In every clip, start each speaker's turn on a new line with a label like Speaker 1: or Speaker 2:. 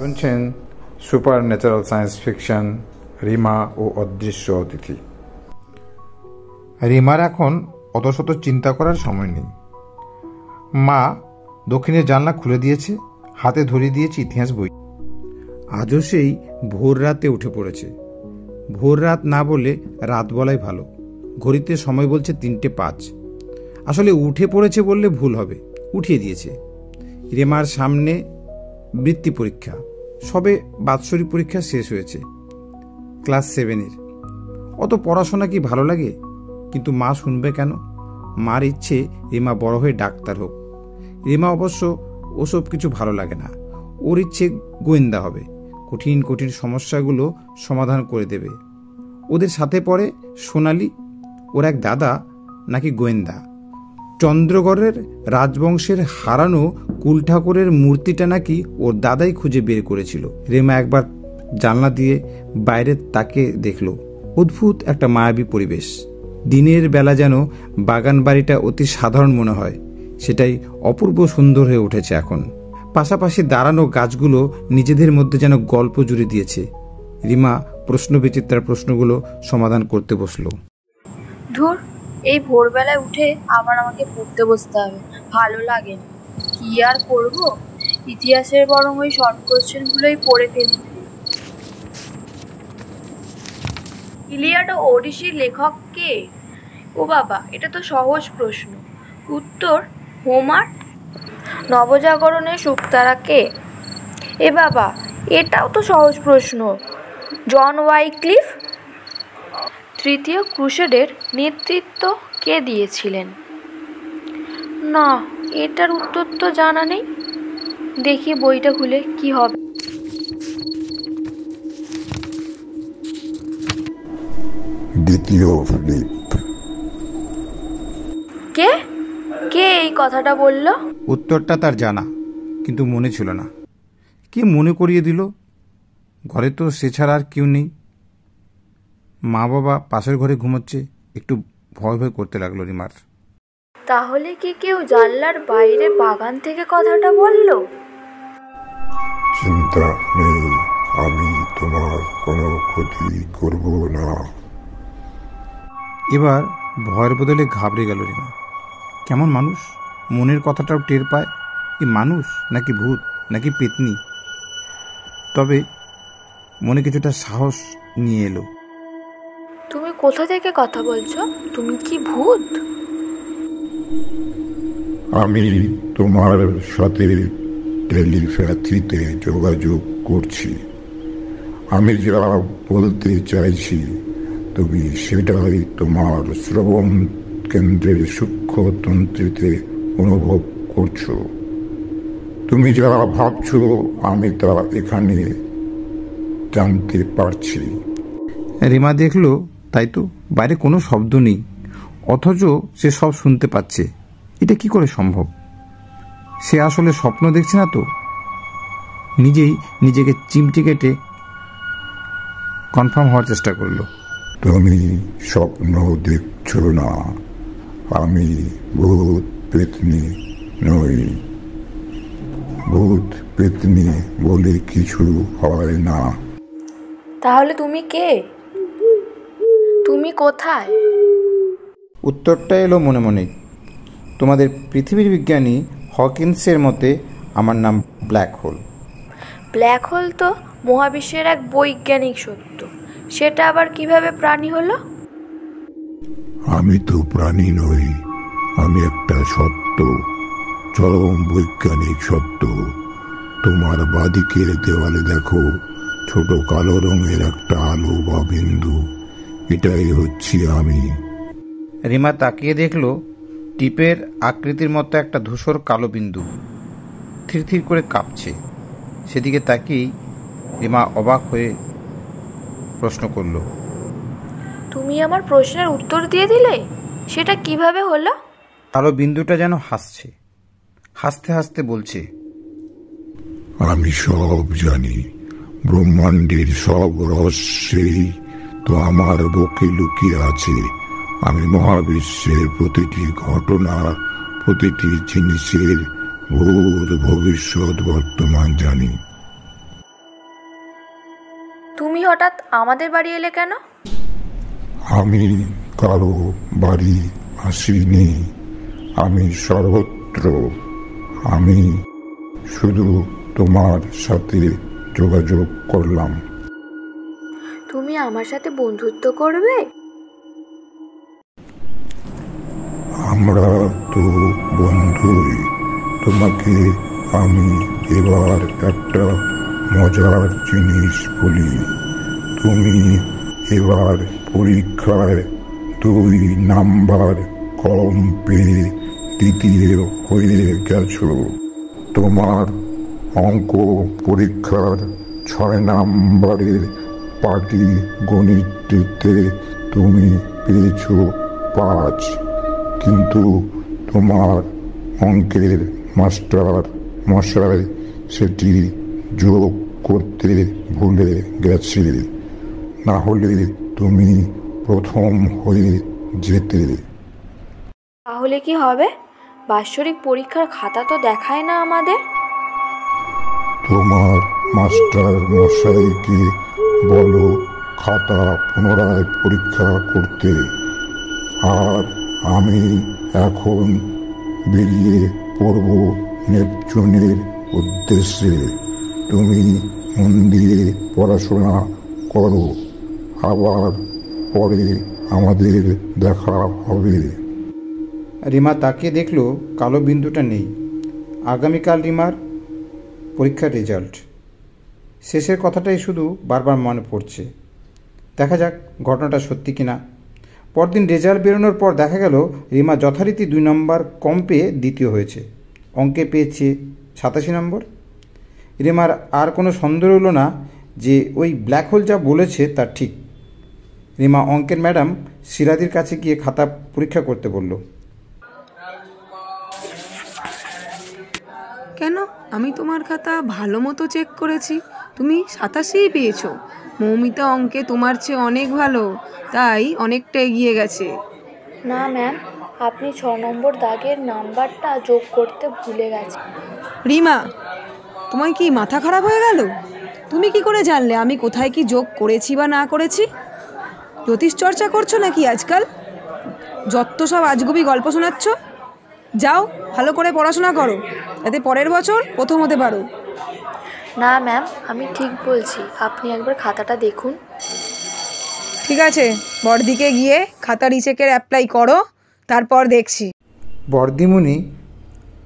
Speaker 1: শুনছেন super natural science fiction Rima ও অদৃশ্য অতিথি। রিমার এখন অত শত চিন্তা করার সময় নেই। মা দক্ষিণের জানলা খুলে দিয়েছে, হাতে ধরিয়ে দিয়েছে ইতিহাস বই। আজও সেই ভোর রাতে উঠে পড়েছে। ভোর রাত না বলে রাত বলাই ভালো। ঘড়িতে সময় বলছে 3:05। আসলে উঠে পড়েছে বললে ভুল হবে, উঠিয়ে দিয়েছে। রিমার সামনে বৃত্তি পরীক্ষা, সবে বাৎসরিক পরীক্ষা শেষ হয়েছে, ক্লাস 7-এর। অত পড়াশোনা কি ভালো লাগে? কিন্তু মা শুনবে কেন? মার ইচ্ছে রিমা বড় হয়ে ডাক্তার হোক। রিমা অবশ্য ওসব কিছু ভালো লাগে না। ওর ইচ্ছে গোয়েন্দা হবে, কঠিন কঠিন সমস্যাগুলো সমাধান করে দেবে। ওদের সাথে পড়ে সোনালি, ওর এক দাদা নাকি গোয়েন্দা। চন্দ্রগড়ের রাজবংশের হারানো কুল ঠাকুরের মূর্তিটা নাকি ওর দাদাই খুঁজে বের করেছিল। রেমা একবার জানলা দিয়ে বাইরে তাকে দেখল। অদ্ভুত একটা মায়াবী পরিবেশ। দিনের বেলা যেন বাগান বাড়িটা অতি সাধারণ মনে হয়, সেটাই অপূর্ব সুন্দর হয়ে উঠেছে এখন। পাশাপাশি দাঁড়ানো গাছগুলো নিজেদের মধ্যে যেন গল্প জুড়ে দিয়েছে। রিমা প্রশ্ন বিচিত্রার প্রশ্নগুলো সমাধান করতে বসল।
Speaker 2: ধুর, এই ভোরবেলায় উঠে আবার আমাকে পড়তে বসতে হবে, ভালো লাগে না। কি আর করব, ইতিহাসের বরং ওই শর্ট কোশ্চেনগুলোই পড়ে ফেলি। ইলিয়াড ও ওডিসির লেখক কে? ও বাবা, এটা তো সহজ প্রশ্ন। উত্তর হোমার। নবজাগরণের শুকতারা কে? এ বাবা, এটাও তো সহজ প্রশ্ন। জন ওয়াইক্লিফ। তৃতীয় ক্রুসেডের নেতৃত্ব কে দিয়েছিলেন? না, এটার উত্তর তো জানা নেই। দেখি বইটা খুলে কি হবে।
Speaker 3: দ্বিতীয় ফিলিপ।
Speaker 2: কে কে এই কথাটা বলল?
Speaker 1: উত্তরটা তার জানা, কিন্তু মনে ছিল না। কে মনে করিয়ে দিল? ঘরে তো সে ছাড়া আর কেউ নেই। মা বাবা পাশের ঘরে ঘুমোচ্ছে। একটু ভয় ভয় করতে লাগলো রিমার।
Speaker 2: তাহলে কি কেউ জানলার বাইরে বাগান থেকে কথাটা বলল?
Speaker 3: চিন্তা নেই, আমি তোমার কোনো ক্ষতি করব না।
Speaker 1: এবার ভয়ের বদলে ঘাবড়ে গেল রিমা। কেমন মানুষ, মনের কথাটাও টের পায়। এ মানুষ নাকি ভূত নাকি পেতনি? তবে মনে কিছুটা সাহস নিয়ে এলো।
Speaker 2: তুমি কোথা থেকে কথা বলছো? তুমি কি ভূত?
Speaker 3: আমি তোমার সাথে টেলিপ্যাথিতে যোগাযোগ করছি। আমি যা বলতে চাইছি তুমি সেটাই তোমার শ্রবণ কেন্দ্রের সূক্ষ্ম তন্ত্রীতে অনুভব করছো। তুমি যা ভাবছো আমি তা এখানে জানতে পারছি।
Speaker 1: রিমা দেখলো তাই তো, বাইরে কোনো শব্দ নেই, অথচ সে সব শুনতে পাচ্ছে। এটা কি করে সম্ভব? সে আসলে স্বপ্ন দেখছে না তো? নিজেই নিজেকে চিমটি কেটে কনফার্ম হওয়ার চেষ্টা করলো।
Speaker 3: তুমি স্বপ্ন দেখছো না, আমি ভূত পেতনি নই। ভূত পেতনি বলে কিছু হয় না।
Speaker 2: তাহলে তুমি কে? তুমি কোথায়?
Speaker 1: উত্তরটা এলো মনে মনে। তোমাদের পৃথিবীর বিজ্ঞানী হকিন্সের মতে আমার নাম ব্ল্যাক হোল।
Speaker 2: ব্ল্যাক হোল তো মহাবিশ্বের এক বৈজ্ঞানিক সত্য, সেটা আবার কিভাবে প্রাণী হলো?
Speaker 3: আমি তো প্রাণী নই, আমি একটা সত্য, চরম বৈজ্ঞানিক সত্য। তোমার বাদিকের দেওয়ালে দেখো, ছোট কালো রঙের একটা আলো বা বিন্দু, এটাই হচ্ছি আমি।
Speaker 1: রিমা তাকিয়ে দেখলো টিপের আকৃতির মতো একটা ধূসর কালো বিন্দু থির থির করে কাঁপছে। সেদিকে তাকিয়েই রিমা অবাক হয়ে প্রশ্ন করল,
Speaker 2: তুমি আমার প্রশ্নের উত্তর দিয়ে দিলে? সেটা কিভাবে হলো?
Speaker 1: কালো বিন্দুটা যেন হাসছে, হাসতে হাসতে বলছে,
Speaker 3: আমি সব জানি, ব্রহ্মাণ্ডের সব রহস্যই তো আমার বুকে লুকিয়ে আছে। আমি মহাবিশ্বের প্রতিটি ঘটনা, প্রতিটি জিনিসের ভূত ভবিষ্যৎ বর্তমান জানি।
Speaker 2: তুমি হঠাৎ আমাদের বাড়ি এলে কেন?
Speaker 3: আমি কারো বাড়ি আসিনি, আমি সর্বত্র। আমি শুধু তোমার সাথে যোগাযোগ করলাম।
Speaker 2: তুমি আমার সাথে বন্ধুত্ব করবে?
Speaker 3: আমরা তো বন্ধুই। তোমাকে আমি এবার একটা মজার জিনিস বলি। তুমি এবার পরীক্ষায় 2 নাম্বার কম পেয়ে তৃতীয় হয়ে গেছো। তোমার অঙ্ক পরীক্ষার 6 নাম্বারের পাটিগণিতে তুমি পেয়েছো 5, কিন্তু তোমার অঙ্কের মাস্টার মশাই সেটি যোগ করতে ভুলে গেছে, না হলে তুমি প্রথম হয়ে যেতে।
Speaker 2: তাহলে কি হবে? বাৎসরিক পরীক্ষার খাতা তো দেখায় না আমাদের।
Speaker 3: তোমার মাস্টার মশাইকে বলো খাতা পুনরায় পরীক্ষা করতে। আর আমি এখন বেরিয়ে পড়ব নেপচুনের উদ্দেশ্যে। তুমি মন দিয়ে পড়াশোনা করো, আবার পরে আমাদের দেখা হবে।
Speaker 1: রিমা তাকিয়ে দেখলো কালো বিন্দুটা নেই। আগামীকাল রিমার পরীক্ষার রেজাল্ট। শেষের কথাটাই শুধু বারবার মনে পড়ছে। দেখা যাক ঘটনাটা সত্যি কিনা। পরদিন রেজাল্ট বেরোনোর পর দেখা গেল রিমা যথারীতি 2 নম্বর কম পেয়ে দ্বিতীয় হয়েছে। অঙ্কে পেয়েছে 87 নম্বর। রিমার আর কোনো সন্দেহ হলো না যে ওই ব্ল্যাক হোল যা বলেছে তা ঠিক। রিমা অঙ্কের ম্যাডাম সিরাদির কাছে গিয়ে খাতা পরীক্ষা করতে বলল।
Speaker 4: কেন? আমি তোমার খাতা ভালো মতো চেক করেছি, তুমি 87ই পেয়েছো। মৌমিতা অঙ্কে তোমার চেয়ে অনেক ভালো, তাই অনেকটা এগিয়ে গেছে।
Speaker 2: না ম্যাম, আপনি 6 নম্বর দাগের নাম্বারটা যোগ করতে ভুলে গেছেন।
Speaker 4: রিমা, তোমার কি মাথা খারাপ হয়ে গেল? তুমি কি করে জানলে আমি কোথায় কি যোগ করেছি বা না করেছি? জ্যোতিষ চর্চা করছো নাকি আজকাল? যত সব আজগুবি গল্প শোনাচ্ছ। যাও ভালো করে পড়াশোনা করো, যাতে পরের বছর প্রথম হতে পারো।
Speaker 2: না ম্যাম, আমি ঠিক বলছি, আপনি একবার খাতাটা দেখুন।
Speaker 4: ঠিক আছে, বড়দিকে গিয়ে খাতা রিচেকের অ্যাপ্লাই করো, তারপর দেখছি।
Speaker 1: বর্দিমণি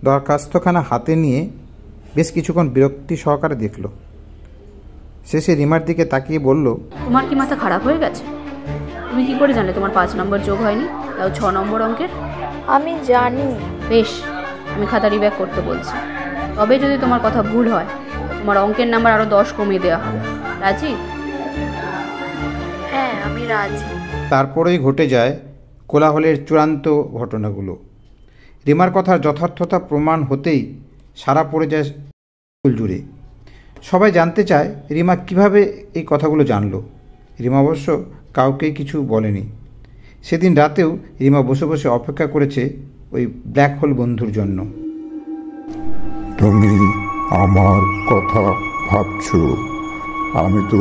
Speaker 1: দরখাস্তখানা হাতে নিয়ে বেশ কিছুক্ষণ বিরক্তি সহকারে দেখল। শেষে রিমার দিকে তাকিয়ে বলল,
Speaker 5: তোমার কি মাথা খারাপ হয়ে গেছে? তুমি কি করে জানলে তোমার 5 নম্বর যোগ হয়নি, তাও 6 নম্বর অঙ্কের?
Speaker 2: আমি জানি।
Speaker 5: বেশ, আমি খাতা রিব্যাক করতে বলছি। তবে যদি তোমার কথা ভুল হয়, তোমার অঙ্কের নাম্বার আরও 10 কমিয়ে দেওয়া হবে। রাজি?
Speaker 2: হ্যাঁ, আমি রাজি।
Speaker 1: তারপরেই ঘটে যায় কোলাহলের চূড়ান্ত ঘটনাগুলো। রিমার কথার যথার্থতা প্রমাণ হতেই সারা পড়ে যায় স্কুল জুড়ে। সবাই জানতে চায় রিমা কিভাবে এই কথাগুলো জানলো। রিমা অবশ্য কাউকেই কিছু বলেনি। সেদিন রাতেও রিমা বসে বসে অপেক্ষা করেছে ওই ব্ল্যাক হোল বন্ধুর জন্য।
Speaker 3: তুমি আমার কথা ভাবছো? আমি তো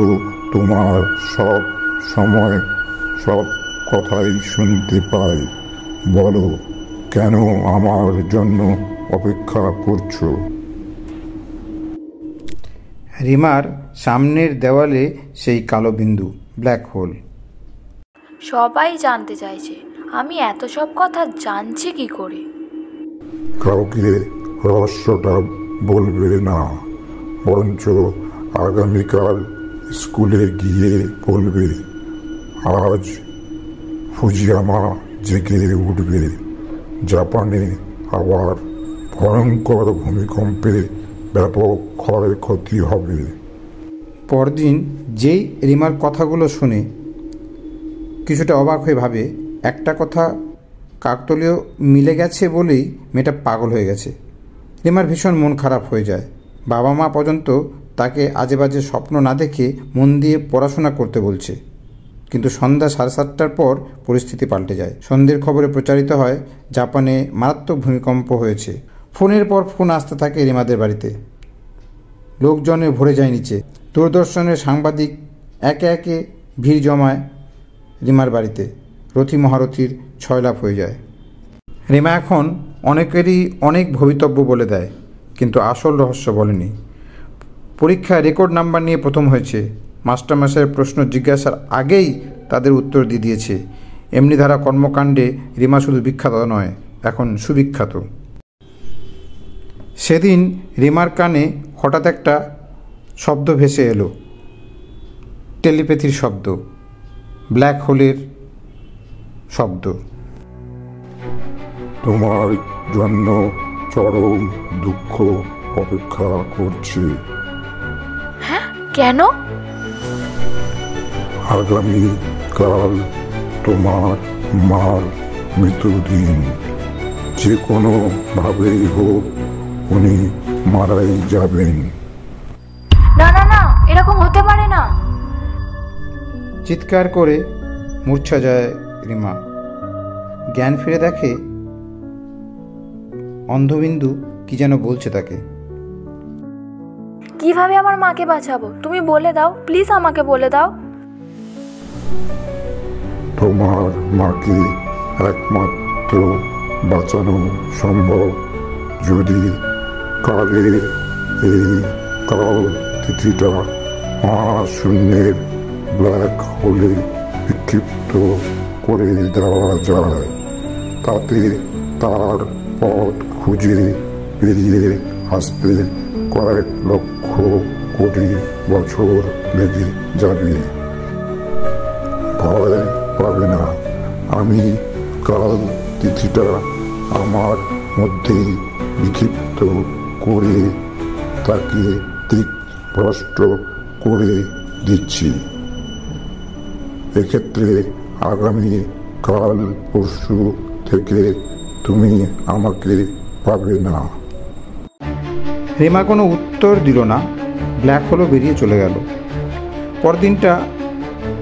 Speaker 3: তোমার সব সময় সব কথাই শুনতে পাই। বলো, কেন আমার জন্য অপেক্ষা করছো?
Speaker 1: রিমার সামনের দেওয়ালে সেই কালো বিন্দু, ব্ল্যাক হোল।
Speaker 2: সবাই জানতে চাইছে আমি এত সব কথা জানছি কি করে।
Speaker 3: কাউকে রহস্যটা বলবে না, বরঞ্চ আগামীকাল স্কুলে গিয়ে বলবে। আজ ফুজিয়ামা জেগে উঠবে। জাপানে আবার ভয়ঙ্কর ভূমিকম্পে ব্যাপক ক্ষয়ক্ষতি হবে।
Speaker 1: পরদিন যেই রিমার কথাগুলো শুনে কিছুটা অবাক হয়ে ভাবে, একটা কথা কাকতালীয় মিলে গেছে বলেই মেয়েটা পাগল হয়ে গেছে। রিমার ভীষণ মন খারাপ হয়ে যায়। বাবা মা পর্যন্ত তাকে আজে বাজে স্বপ্ন না দেখে মন দিয়ে পড়াশোনা করতে বলছে। কিন্তু সন্ধ্যা 7:30টার পর পরিস্থিতি পাল্টে যায়। সন্ধ্যের খবরে প্রচারিত হয় জাপানে মারাত্মক ভূমিকম্প হয়েছে। ফোনের পর ফোন আসতে থাকে রিমাদের বাড়িতে। লোকজনে ভরে যায় নিচে। দূরদর্শনের সাংবাদিক একে একে ভিড় জমায় রিমার বাড়িতে। রথী মহারথীর ছয়লাভ হয়ে যায়। রিমা এখন অনেকেরই অনেক ভবিতব্য বলে দেয়, কিন্তু আসল রহস্য বলেনি। পরীক্ষায় রেকর্ড নাম্বার নিয়ে প্রথম হয়েছে। মাস্টারমশাইয়ের প্রশ্ন জিজ্ঞাসার আগেই তাদের উত্তর দিয়ে দিয়েছে। এমনি ধারা কর্মকাণ্ডে রিমা শুধু বিখ্যাত নয়, এখন সুবিখ্যাত। সেদিন রিমার কানে হঠাৎ একটা শব্দ ভেসে এলো, টেলিপ্যাথির শব্দ, ব্ল্যাক হোলের শব্দ।
Speaker 3: তোমার জন্য চরম দুঃখ অপেক্ষা করছে।
Speaker 2: হ্যাঁ, কেন?
Speaker 3: আগামী কাল তোমার মার মৃত্যুদিন। যে কোনো ভাবেই হোক উনি মারাই যাবেন।
Speaker 2: না না না, এরকম হতে পারে না।
Speaker 1: চিৎকার করে মূর্ছা যায় রিমা। জ্ঞান ফিরে দেখে অন্ধবিন্দু কি যেন বলছে তাকে।
Speaker 2: কিভাবে আমার মাকে বাঁচাবো? তুমি বলে দাও, প্লিজ আমাকে বলে দাও।
Speaker 3: তোমার মাকে একমাত্র বাঁচানো সম্ভব যদি কালের এই কাল তিথিটা মহাশূন্যের ব্ল্যাক হোলে বিক্ষিপ্ত করে দেওয়া যায়। তাতে তার পথ খুঁজে বেরিয়ে আসতে কয়েক লক্ষ কোটি বছর লেগে যাবে। ভয় পাবে না, আমি কাল তিথিটা আমার মধ্যেই বিক্ষিপ্ত করে তাকে দিকভ্রষ্ট করে দিচ্ছি। এক্ষেত্রে আগামী কাল পরশু থেকে তুমি আমাকে পাবে না।
Speaker 1: রিমা কোনো উত্তর দিল না। ব্ল্যাক হোলও বেরিয়ে চলে গেল। পরদিনটা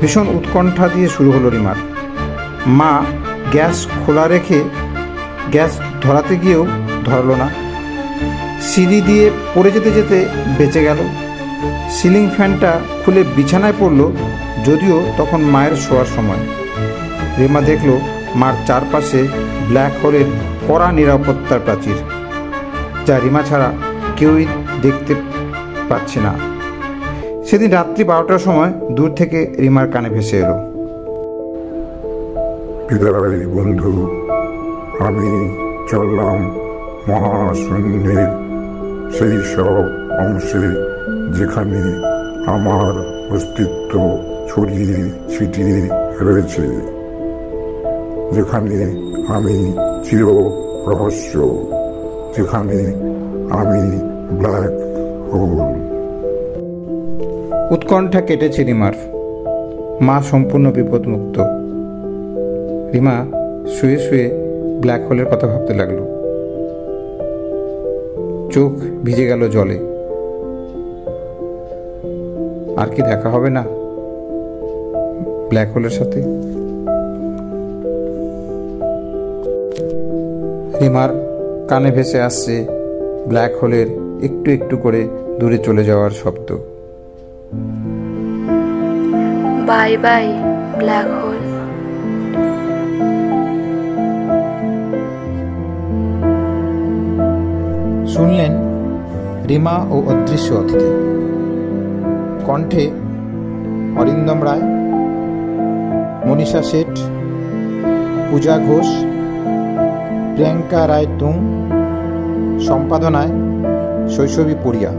Speaker 1: ভীষণ উৎকণ্ঠা দিয়ে শুরু হলো রিমার। মা গ্যাস খোলা রেখে গ্যাস ধরাতে গিয়েও ধরল না। সিঁড়ি দিয়ে পড়ে যেতে যেতে বেঁচে গেল। সিলিং ফ্যানটা খুলে বিছানায় পড়ল, যদিও তখন মায়ের শোয়ার সময়। রিমা দেখল মার চারপাশে ব্ল্যাক হোলের কড়া নিরাপত্তার প্রাচীর, যা রিমা ছাড়া কেউই দেখতে পাচ্ছে না। সেদিন রাত্রি 12টার সময় দূর থেকে রিমার কানে ভেসে এলো,
Speaker 3: বিদায় বন্ধু, আমি চললাম মহাশূন্যের সেই সব অংশে যেখানে আমার অস্তিত্ব ছড়িয়ে ছিটিয়ে রয়েছে, যেখানে আমি চির রহস্য, যেখানে আমি ব্ল্যাক হোল।
Speaker 1: উৎকণ্ঠা কেটেছে রিমার। মা সম্পূর্ণ বিপদমুক্ত। রিমা শুয়ে শুয়ে ব্ল্যাক হোলের কথা ভাবতে লাগলো। চোখ ভিজে গেল জলে। আর কি দেখা হবে না ব্ল্যাক হোলের সাথে? রিমার কানে ভেসে আসছে ব্ল্যাক হোলের একটু একটু করে দূরে চলে যাওয়ার শব্দ।
Speaker 2: Bye bye black hole.
Speaker 1: শুনলেন রিমা ও অদৃশ্য অতিথি। কণ্ঠে অরিন্দম রায়, মনীষা শেঠ, পূজা ঘোষ, প্রিয়াঙ্কা রায় তুং, সম্পাদনায় শৈশবী পড়িয়া।